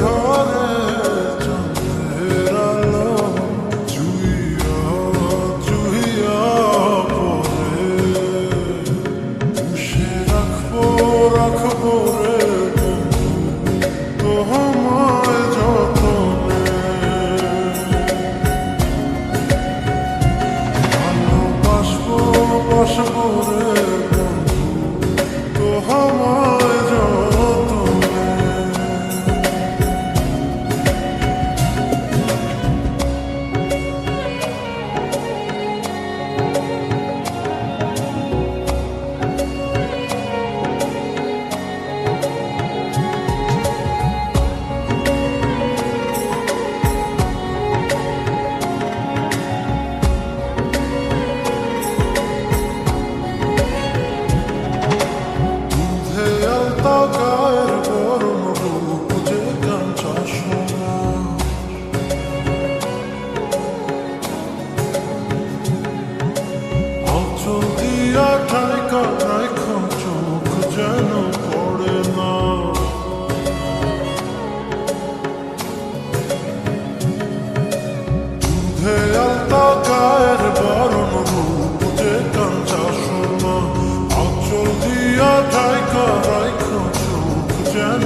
ঘরে চাঁদের আলো চুইয়া চুইয়া পরে পুষে রাখবো রাখবো রে বন্ধু তোমায় যতনে ভালোবাসবো বাসবো রে বন্ধু তোমায় যতনে গায়ের গরম রূপ যে কাঞ্চা সোনা অচল দিয়া ঠাইকা রাইখা চোখ যেন পড়ে না দুধে আলতা গায়ের গরম রূপ যে কাঞ্চা সোনা অচল দিয়া ঠাইকা রাইখা চোখ যেন